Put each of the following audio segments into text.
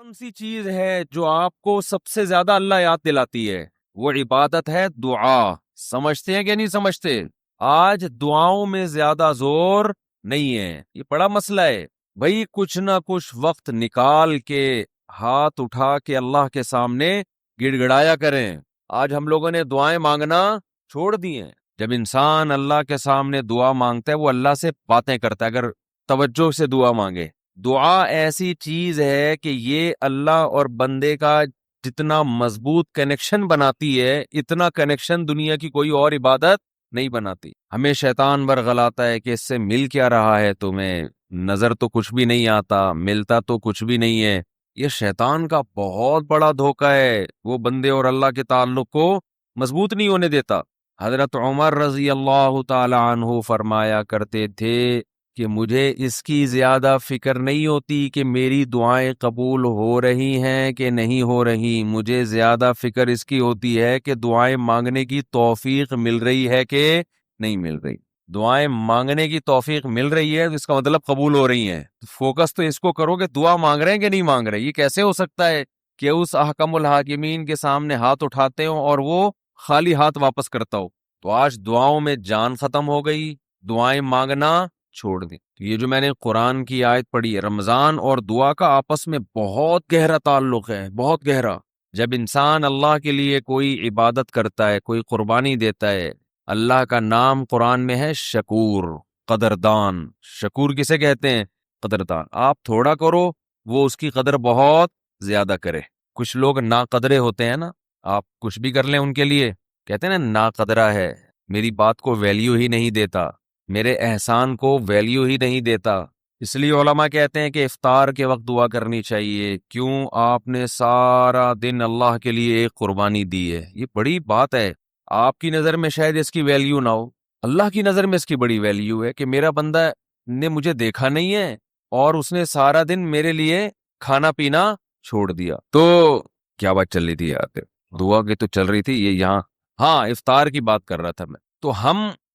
کون سی چیز ہے جو آپ کو سب سے زیادہ اللہ یاد دلاتی ہے؟ وہ عبادت ہے دعا۔ سمجھتے ہیں کہ نہیں سمجھتے؟ آج دعاؤں میں زیادہ زور نہیں ہے، یہ بڑا مسئلہ ہے بھائی۔ کچھ نہ کچھ وقت نکال کے ہاتھ اٹھا کے اللہ کے سامنے گڑ گڑایا کریں۔ آج ہم لوگوں نے دعائیں مانگنا چھوڑ دی ہیں۔ جب انسان اللہ کے سامنے دعا مانگتا ہے وہ اللہ سے باتیں کرتا ہے، اگر توجہ سے دعا مانگے۔ دعا ایسی چیز ہے کہ یہ اللہ اور بندے کا جتنا مضبوط کنیکشن بناتی ہے، اتنا کنیکشن دنیا کی کوئی اور عبادت نہیں بناتی۔ ہمیں شیطان ورغلاتا ہے کہ اس سے مل کیا رہا ہے تمہیں، نظر تو کچھ بھی نہیں آتا، ملتا تو کچھ بھی نہیں ہے۔ یہ شیطان کا بہت بڑا دھوکہ ہے، وہ بندے اور اللہ کے تعلق کو مضبوط نہیں ہونے دیتا۔ حضرت عمر رضی اللہ تعالی عنہ فرمایا کرتے تھے کہ مجھے اس کی زیادہ فکر نہیں ہوتی کہ میری دعائیں قبول ہو رہی ہیں کہ نہیں ہو رہی، مجھے زیادہ فکر اس کی ہوتی ہے کہ دعائیں مانگنے کی توفیق مل رہی ہے کہ نہیں مل رہی۔ دعائیں مانگنے کی توفیق مل رہی ہے تو اس کا مطلب قبول ہو رہی ہیں۔ فوکس تو اس کو کرو کہ دعا مانگ رہے ہیں کہ نہیں مانگ رہے۔ یہ کیسے ہو سکتا ہے کہ اس احکم الحاکمین کے سامنے ہاتھ اٹھاتے ہوں اور وہ خالی ہاتھ واپس کرتا ہو؟ تو آج دعاؤں میں جان ختم ہو گئی، دعائیں مانگنا چھوڑ دی۔ یہ جو میں نے قرآن کی آیت پڑھی ہے، رمضان اور دعا کا آپس میں بہت گہرا تعلق ہے، بہت گہرا۔ جب انسان اللہ کے لیے کوئی عبادت کرتا ہے، کوئی قربانی دیتا ہے، اللہ کا نام قرآن میں ہے شکور، قدردان۔ شکور کسے کہتے ہیں؟ قدردان۔ آپ تھوڑا کرو، وہ اس کی قدر بہت زیادہ کرے۔ کچھ لوگ ناقدرے ہوتے ہیں نا، آپ کچھ بھی کر لیں ان کے لیے، کہتے ہیں نا ناقدرہ ہے، میری بات کو ویلیو ہی نہیں دیتا، میرے احسان کو ویلیو ہی نہیں دیتا۔ اس لیے علماء کہتے ہیں کہ افطار کے وقت دعا کرنی چاہیے، کیوں؟ آپ نے سارا دن اللہ کے لیے ایک قربانی دی ہے، یہ بڑی بات ہے۔ آپ کی نظر میں شاید اس کی ویلیو نہ ہو، اللہ کی نظر میں اس کی بڑی ویلیو ہے کہ میرا بندہ نے مجھے دیکھا نہیں ہے اور اس نے سارا دن میرے لیے کھانا پینا چھوڑ دیا۔ تو کیا بات چل رہی تھی یار؟ دعا کی تو چل رہی تھی، یہ یہاں ہاں افطار کی بات کر رہا تھا میں۔ تو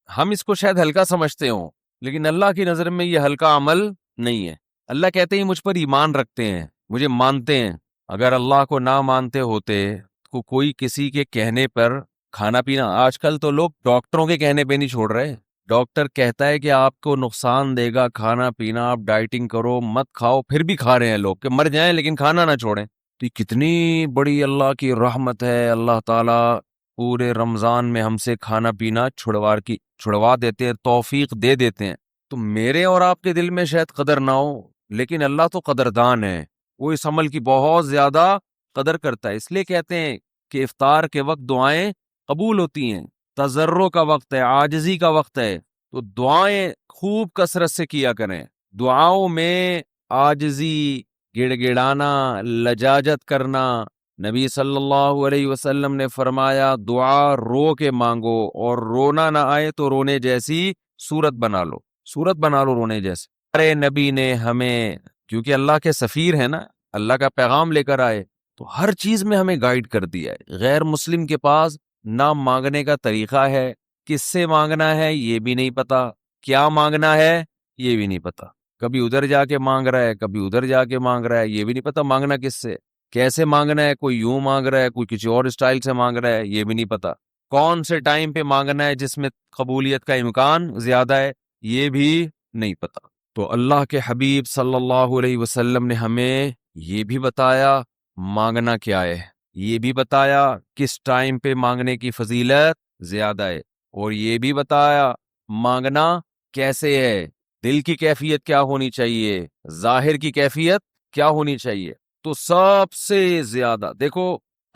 ہم اس کو شاید ہلکا سمجھتے ہوں، لیکن اللہ کی نظر میں یہ ہلکا عمل نہیں ہے۔ اللہ کہتے ہیں مجھ پر ایمان رکھتے ہیں، مجھے مانتے ہیں۔ اگر اللہ کو نہ مانتے ہوتے تو کوئی کسی کے کہنے پر کھانا پینا، آج کل تو لوگ ڈاکٹروں کے کہنے پہ نہیں چھوڑ رہے۔ ڈاکٹر کہتا ہے کہ آپ کو نقصان دے گا کھانا پینا، آپ ڈائٹنگ کرو، مت کھاؤ، پھر بھی کھا رہے ہیں لوگ کہ مر جائیں لیکن کھانا نہ چھوڑیں۔ تو یہ کتنی بڑی اللہ کی رحمت ہے، اللہ تعالیٰ پورے رمضان میں ہم سے کھانا پینا چھڑوا دیتے ہیں، توفیق دے دیتے ہیں۔ تو میرے اور آپ کے دل میں شاید قدر نہ ہو، لیکن اللہ تو قدردان ہے، وہ اس عمل کی بہت زیادہ قدر کرتا ہے۔ اس لیے کہتے ہیں کہ افطار کے وقت دعائیں قبول ہوتی ہیں، تضرع کا وقت ہے، عاجزی کا وقت ہے، تو دعائیں خوب کثرت سے کیا کریں۔ دعاؤں میں عاجزی، گڑ گڑانا، لجاجت کرنا۔ نبی صلی اللہ علیہ وسلم نے فرمایا دعا رو کے مانگو، اور رونا نہ آئے تو رونے جیسی صورت بنا لو، صورت بنا لو رونے جیسی۔ ارے نبی نے ہمیں، کیونکہ اللہ کے سفیر ہیں نا، اللہ کا پیغام لے کر آئے، تو ہر چیز میں ہمیں گائیڈ کر دیا ہے۔ غیر مسلم کے پاس نہ مانگنے کا طریقہ ہے، کس سے مانگنا ہے یہ بھی نہیں پتا، کیا مانگنا ہے یہ بھی نہیں پتا، کبھی ادھر جا کے مانگ رہا ہے، کبھی ادھر جا کے مانگ رہا ہے، یہ بھی نہیں پتا مانگنا کس سے، کیسے مانگنا ہے، کوئی یوں مانگ رہا ہے، کوئی کسی اور اسٹائل سے مانگ رہا ہے، یہ بھی نہیں پتا، کون سے ٹائم پہ مانگنا ہے جس میں قبولیت کا امکان زیادہ ہے، یہ بھی نہیں پتا۔ تو اللہ کے حبیب صلی اللہ علیہ وسلم نے ہمیں یہ بھی بتایا مانگنا کیا ہے، یہ بھی بتایا کس ٹائم پہ مانگنے کی فضیلت زیادہ ہے، اور یہ بھی بتایا مانگنا کیسے ہے، دل کی کیفیت کیا ہونی چاہیے، ظاہر کی کیفیت کیا ہونی چاہیے۔ تو سب سے زیادہ دیکھو،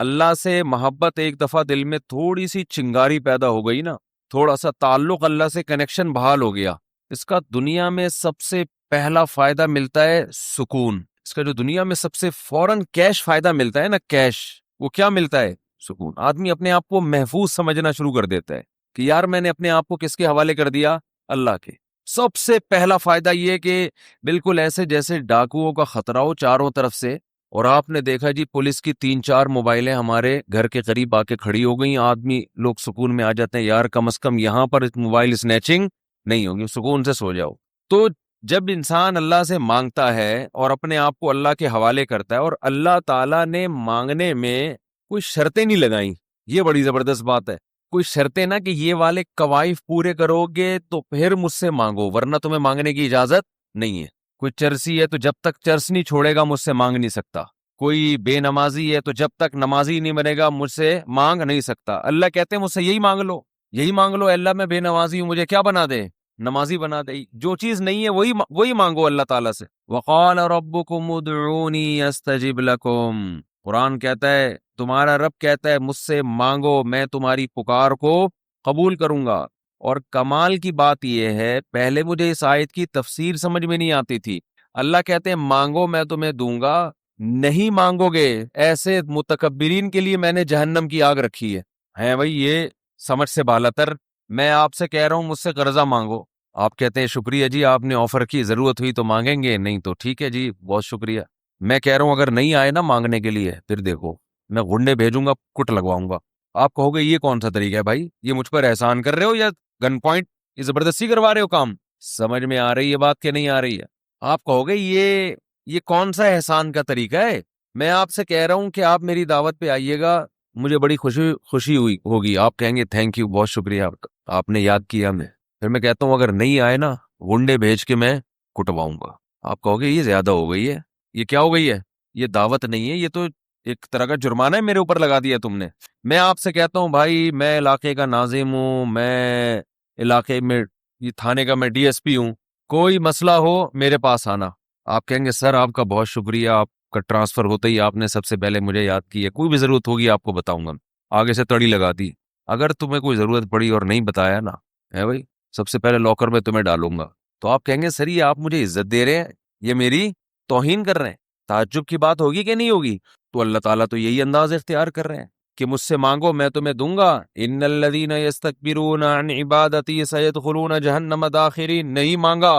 اللہ سے محبت ایک دفعہ دل میں تھوڑی سی چنگاری پیدا ہو گئی نا، تھوڑا سا تعلق اللہ سے کنیکشن بحال ہو گیا، اس کا دنیا میں سب سے پہلا فائدہ ملتا ہے سکون۔ اس کا جو دنیا میں سب سے فوراً کیش فائدہ ملتا ہے نا، کیش، وہ کیا ملتا ہے؟ سکون۔ آدمی اپنے آپ کو محفوظ سمجھنا شروع کر دیتا ہے کہ یار میں نے اپنے آپ کو کس کے حوالے کر دیا؟ اللہ کے۔ سب سے پہلا فائدہ یہ کہ بالکل ایسے جیسے ڈاکوؤں کا خطرہ ہو چاروں طرف سے، اور آپ نے دیکھا جی پولیس کی 3-4 موبائلیں ہمارے گھر کے قریب آ کے کھڑی ہو گئیں، آدمی لوگ سکون میں آ جاتے ہیں، یار کم از کم یہاں پر موبائل سنیچنگ نہیں ہوگی، سکون سے سو جاؤ۔ تو جب انسان اللہ سے مانگتا ہے اور اپنے آپ کو اللہ کے حوالے کرتا ہے، اور اللہ تعالیٰ نے مانگنے میں کوئی شرطیں نہیں لگائیں، یہ بڑی زبردست بات ہے، کوئی شرطیں نہ کہ یہ والے قوائف پورے کرو گے تو پھر مجھ سے مانگو ورنہ تمہیں مانگنے کی اجازت نہیں ہے۔ کوئی چرسی ہے تو جب تک چرس نہیں چھوڑے گا مجھ سے مانگ نہیں سکتا، کوئی بے نمازی ہے تو جب تک نمازی نہیں بنے گا مجھ سے مانگ نہیں سکتا۔ اللہ کہتے ہیں مجھ سے یہی مانگ لو، یہی مانگ لو، اللہ میں بے نمازی ہوں، مجھے کیا بنا دے؟ نمازی بنا دے۔ جو چیز نہیں ہے وہی مانگو اللہ تعالیٰ سے۔ وقال ربکم ادعونی استجب لکم، قرآن کہتا ہے، تمہارا رب کہتا ہے مجھ سے مانگو میں تمہاری پکار کو قبول کروں گا۔ اور کمال کی بات یہ ہے، پہلے مجھے اس آیت کی تفسیر سمجھ میں نہیں آتی تھی۔ اللہ کہتے ہیں مانگو میں تمہیں دوں گا، نہیں مانگو گے ایسے متکبرین کے لیے میں نے جہنم کی آگ رکھی ہے بھائی، یہ سمجھ سے بالاتر۔ میں آپ سے کہہ رہا ہوں مجھ سے قرضہ مانگو، آپ کہتے ہیں شکریہ جی آپ نے آفر کی، ضرورت ہوئی تو مانگیں گے، نہیں تو ٹھیک ہے جی بہت شکریہ۔ میں کہہ رہا ہوں اگر نہیں آئے نا مانگنے کے لیے، پھر دیکھو میں غنڈے بھیجوں گا، کٹ لگواؤں گا۔ آپ کہو گے یہ کون سا طریقہ ہے بھائی، یہ مجھ پر احسان کر رہے ہو یا گن پوائنٹ، یہ زبردستی کروا رہے ہو کام؟ سمجھ میں آ رہی ہے بات کہ نہیں آ رہی ہے؟ آپ کہو گے یہ کون سا احسان کا طریقہ ہے؟ میں آپ سے کہہ رہا ہوں کہ آپ میری دعوت پہ آئیے گا، مجھے بڑی خوشی ہوئی ہوگی، آپ کہیں گے تھینک یو، بہت شکریہ آپ نے یاد کیا ہمیں۔ پھر میں کہتا ہوں اگر نہیں آئے نا غنڈے بھیج کے میں کٹواؤں گا۔ آپ کہو گے یہ زیادہ ہو گئی ہے، یہ کیا ہو گئی ہے؟ یہ دعوت نہیں ہے، یہ تو ایک طرح کا جرمانہ ہے میرے اوپر لگا دیا تم نے۔ میں آپ سے کہتا ہوں بھائی میں علاقے کا ناظم ہوں، میں علاقے میں یہ تھانے کا میں ڈی ایس پی ہوں، کوئی مسئلہ ہو میرے پاس آنا۔ آپ کہیں گے سر آپ کا بہت شکریہ، آپ کا ٹرانسفر ہوتے ہی آپ نے سب سے پہلے مجھے یاد کیا، کوئی بھی ضرورت ہوگی آپ کو بتاؤں گا۔ آگے سے تڑی لگا دی، اگر تمہیں کوئی ضرورت پڑی اور نہیں بتایا نا ہے بھائی، سب سے پہلے لاکر میں تمہیں ڈالوں گا۔ تو آپ کہیں گے سر یہ آپ مجھے عزت دے رہے ہیں، یہ میری توہین کر رہے ہیں، تعجب کی بات ہوگی کہ نہیں ہوگی؟ تو اللہ تعالیٰ تو یہی انداز اختیار کر رہے ہیں کہ مجھ سے مانگو میں تمہیں دوں گا۔ ان الذین یستکبرون عن عبادتی سیدخلون جہنم داخرین، نہیں مانگا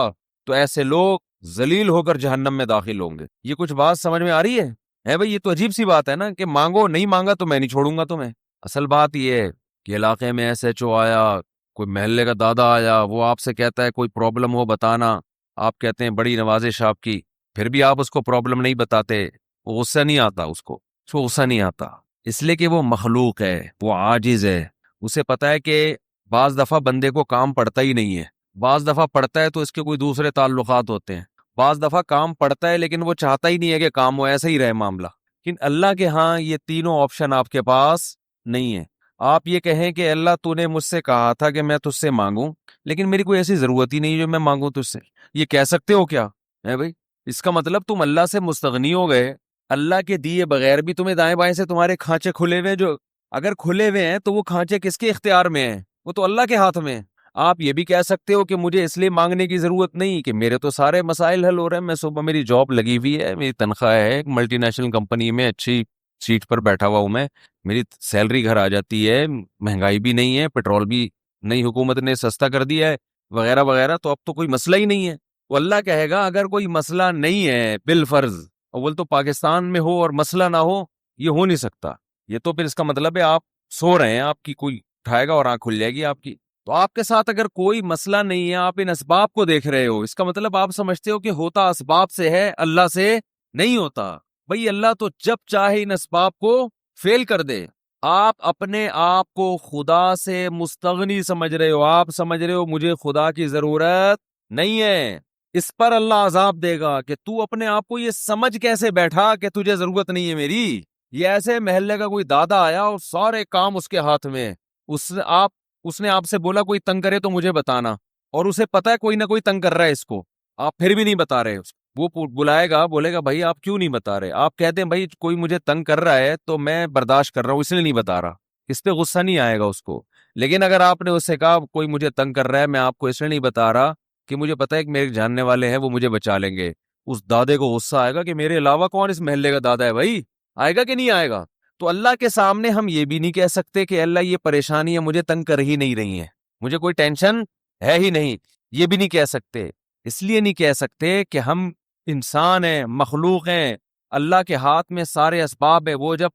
تو ایسے لوگ ذلیل ہو کر جہنم میں داخل ہوں گے۔ یہ کچھ بات سمجھ میں آ رہی ہے بھائی؟ یہ تو عجیب سی بات ہے نا کہ مانگو، نہیں مانگا تو میں نہیں چھوڑوں گا تمہیں۔ اصل بات یہ ہے کہ علاقے میں ایس ایچ او آیا، کوئی محلے کا دادا آیا، وہ آپ سے کہتا ہے کوئی پرابلم ہو بتانا، آپ کہتے ہیں بڑی نوازش آپ کی، پھر بھی آپ اس کو پرابلم نہیں بتاتے، وہ غصہ نہیں آتا، اس کو غصہ نہیں آتا، اس لیے کہ وہ مخلوق ہے، وہ عاجز ہے، اسے پتا ہے کہ بعض دفعہ بندے کو کام پڑتا ہی نہیں ہے، بعض دفعہ پڑتا ہے تو اس کے کوئی دوسرے تعلقات ہوتے ہیں، بعض دفعہ کام پڑتا ہے لیکن وہ چاہتا ہی نہیں ہے کہ کام ہو، ایسا ہی رہے معاملہ۔ لیکن اللہ کے ہاں یہ تینوں آپشن آپ کے پاس نہیں ہے۔ آپ یہ کہیں کہ اللہ تو نے مجھ سے کہا تھا کہ میں تجھ سے مانگوں، لیکن میری کوئی ایسی ضرورت ہی نہیں جو میں مانگوں تجھ سے، یہ کہہ سکتے ہو کیا ہے بھائی؟ اس کا مطلب تم اللہ سے مستغنی ہو گئے، اللہ کے دیے بغیر بھی تمہیں دائیں بائیں سے تمہارے کھانچے کھلے ہوئے، جو اگر کھلے ہوئے ہیں تو وہ کھانچے کس کے اختیار میں ہیں؟ وہ تو اللہ کے ہاتھ میں ہیں۔ آپ یہ بھی کہہ سکتے ہو کہ مجھے اس لیے مانگنے کی ضرورت نہیں کہ میرے تو سارے مسائل حل ہو رہے ہیں، میں صبح میری جاب لگی ہوئی ہے، میری تنخواہ ہے، ایک ملٹی نیشنل کمپنی میں اچھی سیٹ پر بیٹھا ہوا ہوں میں، میری سیلری گھر آ جاتی ہے، مہنگائی بھی نہیں ہے، پیٹرول بھی نئی حکومت نے سستا کر دیا ہے وغیرہ وغیرہ، تو اب تو کوئی مسئلہ ہی نہیں ہے۔ وہ اللہ کہے گا اگر کوئی مسئلہ نہیں ہے بالفرض، اول تو پاکستان میں ہو اور مسئلہ نہ ہو، یہ ہو نہیں سکتا، یہ تو پھر اس کا مطلب ہے آپ سو رہے ہیں، آپ کی کوئی اٹھائے گا اور آنکھ کھل جائے گی آپ کی۔ تو آپ کے ساتھ اگر کوئی مسئلہ نہیں ہے، آپ ان اسباب کو دیکھ رہے ہو، اس کا مطلب آپ سمجھتے ہو کہ ہوتا اسباب سے ہے، اللہ سے نہیں ہوتا۔ بھئی اللہ تو جب چاہے ان اسباب کو فیل کر دے۔ آپ اپنے آپ کو خدا سے مستغنی سمجھ رہے ہو، آپ سمجھ رہے ہو مجھے خدا کی ضرورت نہیں ہے، اس پر اللہ عذاب دے گا کہ تو اپنے آپ کو یہ سمجھ کیسے بیٹھا کہ تجھے ضرورت نہیں ہے میری۔ یہ ایسے محلے کا کوئی دادا آیا اور سارے کام اس کے ہاتھ میں، اس نے آپ سے بولا کوئی تنگ کرے تو مجھے بتانا، اور اسے پتا ہے کوئی نہ کوئی تنگ کر رہا ہے اس کو، آپ پھر بھی نہیں بتا رہے، وہ بلائے گا بولے گا بھائی آپ کیوں نہیں بتا رہے؟ آپ کہتے ہیں بھائی کوئی مجھے تنگ کر رہا ہے تو میں برداشت کر رہا ہوں اس لیے نہیں بتا رہا، اس پہ غصہ نہیں آئے گا اس کو۔ لیکن اگر آپ نے اس سے کہا کوئی مجھے تنگ کر رہا ہے میں آپ کو اس لیے نہیں بتا رہا کہ مجھے پتا ہے کہ میرے جاننے والے ہیں وہ مجھے بچا لیں گے، اس دادے کو غصہ آئے گا کہ میرے علاوہ کون اس محلے کا دادا ہے بھائی، آئے گا کہ نہیں آئے گا؟ تو اللہ کے سامنے ہم یہ بھی نہیں کہہ سکتے کہ اللہ یہ پریشانیاں مجھے تنگ کر ہی نہیں رہی ہیں، مجھے کوئی ٹینشن ہے ہی نہیں، یہ بھی نہیں کہہ سکتے۔ اس لیے نہیں کہہ سکتے کہ ہم انسان ہیں، مخلوق ہیں، اللہ کے ہاتھ میں سارے اسباب ہیں، وہ جب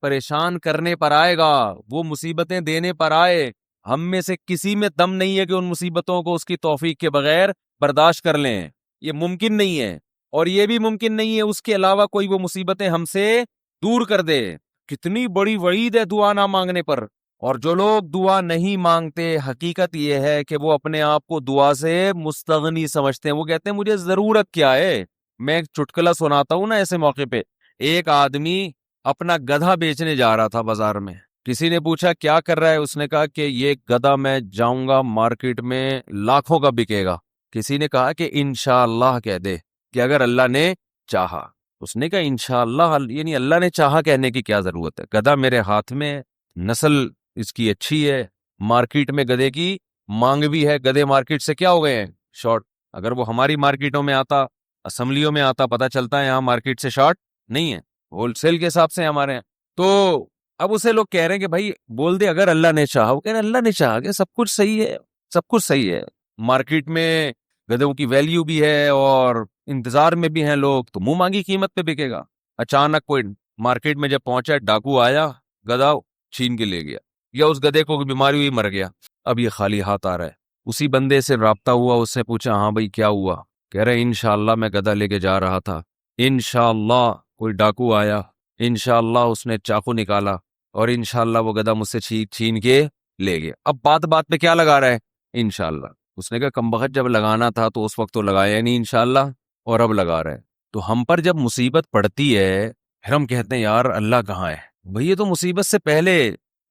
پریشان کرنے پر آئے گا، وہ مصیبتیں دینے پر آئے، ہم میں سے کسی میں دم نہیں ہے کہ ان مصیبتوں کو اس کی توفیق کے بغیر برداشت کر لیں، یہ ممکن نہیں ہے، اور یہ بھی ممکن نہیں ہے اس کے علاوہ کوئی وہ مصیبتیں ہم سے دور کر دے۔ کتنی بڑی وعید ہے دعا نہ مانگنے پر۔ اور جو لوگ دعا نہیں مانگتے، حقیقت یہ ہے کہ وہ اپنے آپ کو دعا سے مستغنی سمجھتے ہیں، وہ کہتے ہیں مجھے ضرورت کیا ہے۔ میں ایک چٹکلا سناتا ہوں نا ایسے موقع پہ، ایک آدمی اپنا گدھا بیچنے جا رہا تھا بازار میں، کسی نے پوچھا کیا کر رہا ہے، اس نے کہا کہ یہ گدھا میں جاؤں گا مارکیٹ میں لاکھوں کا بکے گا۔ کسی نے کہا کہ انشاءاللہ کہہ دے کہ اگر اللہ نے چاہا۔ اس نے کہا انشاءاللہ، یعنی اللہ نے چاہا کہنے کی کیا ضرورت ہے، گدھا میرے ہاتھ میں ہے، نسل اس کی اچھی ہے، مارکیٹ میں گدھے کی مانگ بھی ہے، گدھے مارکیٹ سے کیا ہو گئے ہیں، شارٹ۔ اگر وہ ہماری مارکیٹوں میں آتا، اسمبلیوں میں آتا، پتہ چلتا ہے یہاں مارکیٹ سے شارٹ نہیں ہے، ہول سیل کے حساب سے ہمارے ہیں۔ تو اب اسے لوگ کہہ رہے ہیں کہ بھائی بول دے اگر اللہ نے چاہا، وہ کہہ رہے ہیں اللہ نے چاہا کہ سب کچھ صحیح ہے، سب کچھ صحیح ہے، مارکیٹ میں گدھوں کی ویلیو بھی ہے اور انتظار میں بھی ہیں لوگ، تو منہ مانگی قیمت پہ بکے گا۔ اچانک کوئی مارکیٹ میں جب پہنچا، ڈاکو آیا، گدھا چھین کے لے گیا، یا اس گدھے کو کوئی بیماری ہوئی مر گیا، اب یہ خالی ہاتھ آ رہا ہے۔ اسی بندے سے رابطہ ہوا، اس سے پوچھا ہاں بھائی کیا ہوا، کہہ رہے انشاءاللہ میں گدھا لے کے جا رہا تھا، انشاءاللہ کوئی ڈاکو آیا، انشاءاللہ اس نے چاقو نکالا، اور انشاءاللہ وہ گدھا مجھ سے چھین کے لے گیا۔ اب بات بات پہ کیا لگا رہا ہے، انشاءاللہ۔ اس نے کہا کمبخت جب لگانا تھا تو اس وقت تو لگایا نہیں انشاءاللہ، اور اب لگا رہا ہے۔ تو ہم پر جب مصیبت پڑتی ہے پھر ہم کہتے ہیں یار اللہ کہاں ہے؟ بھئی یہ تو مصیبت سے پہلے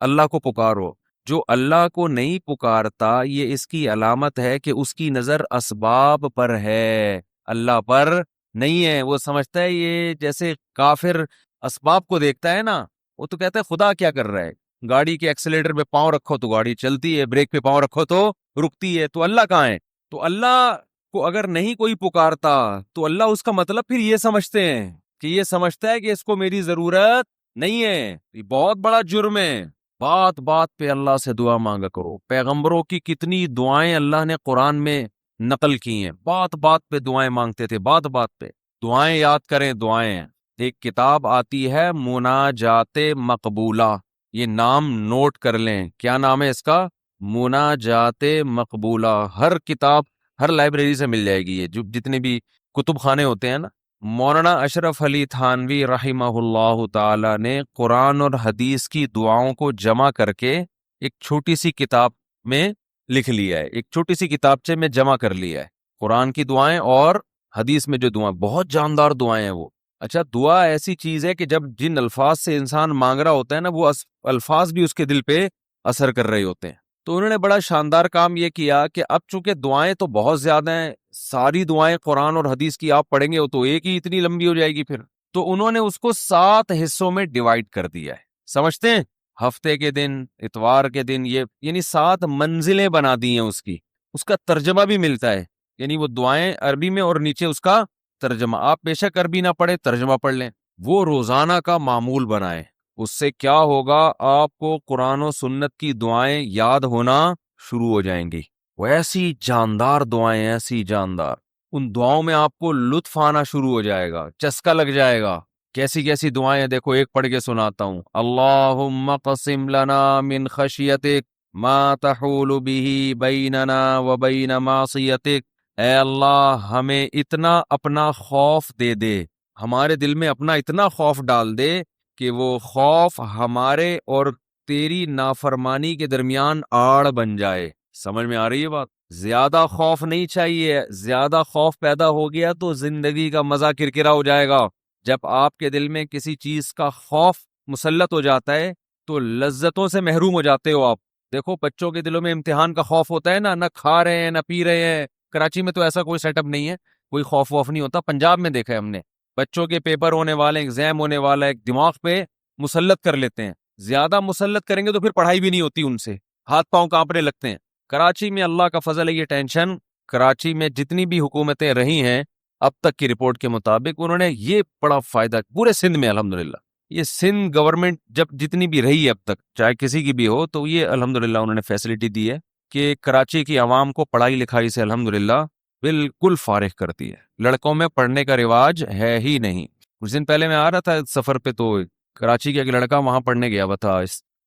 اللہ کو پکارو۔ جو اللہ کو نہیں پکارتا یہ اس کی علامت ہے کہ اس کی نظر اسباب پر ہے، اللہ پر نہیں ہے۔ وہ سمجھتا ہے یہ جیسے کافر اسباب کو دیکھتا ہے نا، وہ تو کہتا ہے خدا کیا کر رہا ہے، گاڑی کے ایکسیلیٹر پہ پاؤں رکھو تو گاڑی چلتی ہے، بریک پہ پاؤں رکھو تو رکتی ہے، تو اللہ کہاں ہے؟ تو اللہ کو اگر نہیں کوئی پکارتا تو اللہ اس کا مطلب پھر یہ سمجھتے ہیں کہ یہ سمجھتا ہے کہ اس کو میری ضرورت نہیں ہے۔ یہ بہت بڑا جرم ہے۔ بات بات پہ اللہ سے دعا مانگا کرو۔ پیغمبروں کی کتنی دعائیں اللہ نے قرآن میں نقل کی ہیں، بات بات پہ دعائیں مانگتے تھے، بات بات پہ دعائیں یاد کریں۔ دعائیں ایک کتاب آتی ہے مناجات مقبولہ، یہ نام نوٹ کر لیں، کیا نام ہے اس کا؟ مناجات مقبولہ۔ ہر کتاب ہر لائبریری سے مل جائے گی، یہ جو جتنے بھی کتب خانے ہوتے ہیں نا۔ مولانا اشرف علی تھانوی رحمہ اللہ تعالی نے قرآن اور حدیث کی دعاؤں کو جمع کر کے ایک چھوٹی سی کتاب میں لکھ لیا ہے، ایک چھوٹی سی کتابچے میں جمع کر لیا ہے، قرآن کی دعائیں اور حدیث میں جو دعائیں، بہت جاندار دعائیں ہیں وہ۔ اچھا، دعا ایسی چیز ہے کہ جب جن الفاظ سے انسان مانگ رہا ہوتا ہے نا، وہ الفاظ بھی اس کے دل پہ اثر کر رہے ہوتے ہیں۔ تو انہوں نے بڑا شاندار کام یہ کیا کہ اب چونکہ دعائیں تو بہت زیادہ ہیں، ساری دعائیں قرآن اور حدیث کی آپ پڑھیں گے تو ایک ہی اتنی لمبی ہو جائے گی پھر، تو انہوں نے اس کو 7 حصوں میں ڈیوائیڈ کر دیا ہے، سمجھتے ہیں؟ ہفتے کے دن، اتوار کے دن، یہ یعنی 7 منزلیں بنا دی ہیں اس کا ترجمہ بھی ملتا ہے، یعنی وہ دعائیں عربی میں اور نیچے اس کا ترجمہ۔ آپ بے شک عربی نہ پڑھیں، ترجمہ پڑھ لیں، وہ روزانہ کا معمول بنائیں۔ اس سے کیا ہوگا، آپ کو قرآن و سنت کی دعائیں یاد ہونا شروع ہو جائیں گی۔ وہ ایسی جاندار دعائیں، ایسی جاندار، ان دعاؤں میں آپ کو لطف آنا شروع ہو جائے گا، چسکا لگ جائے گا۔ کیسی کیسی دعائیں ہیں دیکھو، ایک پڑھ کے سناتا ہوں۔ اللہم قسم لنا من خشیتک ما تحول به بیننا وبین معصیتک۔ اے اللہ ہمیں اتنا اپنا خوف دے دے، ہمارے دل میں اپنا اتنا خوف ڈال دے کہ وہ خوف ہمارے اور تیری نافرمانی کے درمیان آڑ بن جائے۔ سمجھ میں آ رہی ہے بات؟ زیادہ خوف نہیں چاہیے، زیادہ خوف پیدا ہو گیا تو زندگی کا مزہ کرکرا ہو جائے گا۔ جب آپ کے دل میں کسی چیز کا خوف مسلط ہو جاتا ہے تو لذتوں سے محروم ہو جاتے ہو آپ۔ دیکھو بچوں کے دلوں میں امتحان کا خوف ہوتا ہے نا، نہ کھا رہے ہیں نہ پی رہے ہیں۔ کراچی میں تو ایسا کوئی سیٹ اپ نہیں ہے، کوئی خوف ووف نہیں ہوتا۔ پنجاب میں دیکھا ہے ہم نے، بچوں کے پیپر ہونے والے، ایگزام ہونے والا ہے، دماغ پہ مسلط کر لیتے ہیں۔ زیادہ مسلط کریں گے تو پھر پڑھائی بھی نہیں ہوتی، ان سے ہاتھ پاؤں کانپنے لگتے ہیں۔ کراچی میں اللہ کا فضل ہے، یہ ٹینشن، کراچی میں جتنی بھی حکومتیں رہی ہیں اب تک کی رپورٹ کے مطابق، انہوں نے یہ بڑا فائدہ پورے سندھ میں الحمدللہ، یہ سندھ گورنمنٹ جب جتنی بھی رہی ہے اب تک، چاہے کسی کی بھی ہو، تو یہ الحمدللہ انہوں نے فیسلٹی دی ہے کہ کراچی کی عوام کو پڑھائی لکھائی سے الحمدللہ بالکل فارغ کرتی ہے۔ لڑکوں میں پڑھنے کا رواج ہے ہی نہیں۔ کچھ دن پہلے میں آ رہا تھا سفر پہ، تو کراچی کا ایک لڑکا وہاں پڑھنے گیا ہوا تھا،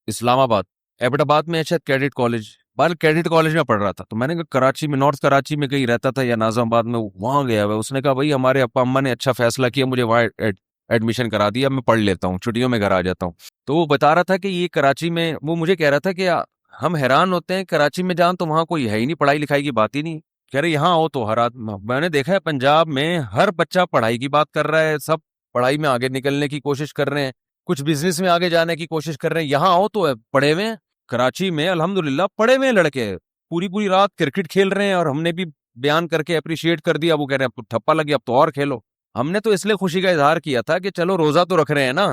اسلام آباد، ایبٹ آباد میں شاید کیڈٹ کالج بال کریڈٹ کالج میں پڑھ رہا تھا، تو میں نے کہا کراچی میں، نارتھ کراچی میں کہیں رہتا تھا یا ناظم آباد میں، وہاں گیا ہوا ہے۔ اس نے کہا بھائی ہمارے ابا اماں نے اچھا فیصلہ کیا، مجھے وہاں ایڈمیشن کرا دیا، میں پڑھ لیتا ہوں، چھٹیوں میں گھر آ جاتا ہوں۔ تو وہ بتا رہا تھا کہ یہ کراچی میں، وہ مجھے کہہ رہا تھا کہ ہم حیران ہوتے ہیں کراچی میں جان تو وہاں کوئی ہے ہی نہیں، پڑھائی لکھائی کی بات ہی نہیں، کہہ رہے یہاں آؤ تو ہر آدمی، میں نے دیکھا ہے پنجاب میں ہر بچہ پڑھائی کی بات کر رہا ہے، سب پڑھائی میں آگے نکلنے کی کوشش کر رہے ہیں، کچھ بزنس میں آگے جانے کی کوشش کر رہے ہیں، یہاں آؤ تو پڑھے ہوئے ہیں۔ کراچی میں الحمدللہ پڑھے ہوئے ہیں لڑکے، پوری پوری رات کرکٹ کھیل رہے ہیں، اور ہم نے بھی بیان کر کے اپریشیٹ کر دیا، وہ کہہ رہے ہیں اب تو ٹھپا لگی، اب تو اور کھیلو۔ ہم نے تو اس لیے خوشی کا اظہار کیا تھا کہ چلو روزہ تو رکھ رہے ہیں نا،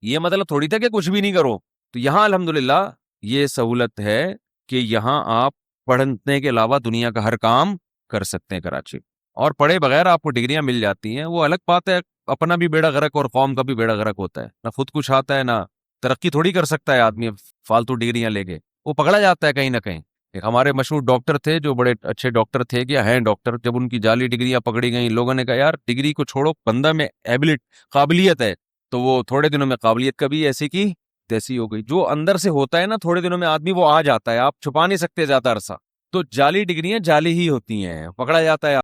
یہ مطلب تھوڑی تھا کہ کچھ بھی نہیں کرو۔ تو یہاں الحمدللہ یہ سہولت ہے کہ یہاں آپ پڑھنے کے علاوہ دنیا کا ہر کام کر سکتے ہیں کراچی، اور پڑھے بغیر آپ کو ڈگریاں مل جاتی ہیں، وہ الگ بات ہے، اپنا بھی بیڑا غرق اور قوم کا بھی بیڑا غرق ہوتا ہے، نہ خود کچھ آتا ہے، نہ ترقی تھوڑی کر سکتا ہے آدمی فالتو ڈگریاں لے کے، وہ پکڑا جاتا ہے کہیں نہ کہیں۔ ایک ہمارے مشہور ڈاکٹر تھے جو بڑے اچھے ڈاکٹر تھے، کیا ہیں ڈاکٹر، جب ان کی جعلی ڈگریاں پکڑی گئیں، لوگوں نے کہا یار ڈگری کو چھوڑو، بندہ میں قابلیت ہے، تو وہ تھوڑے دنوں میں قابلیت کبھی ایسی کی تیسی ہو گئی، جو اندر سے ہوتا ہے نا تھوڑے دنوں میں آدمی وہ آ جاتا ہے، آپ چھپا نہیں سکتے زیادہ عرصہ۔ تو جعلی ڈگریاں جعلی ہی ہوتی ہیں، پکڑا جاتا ہے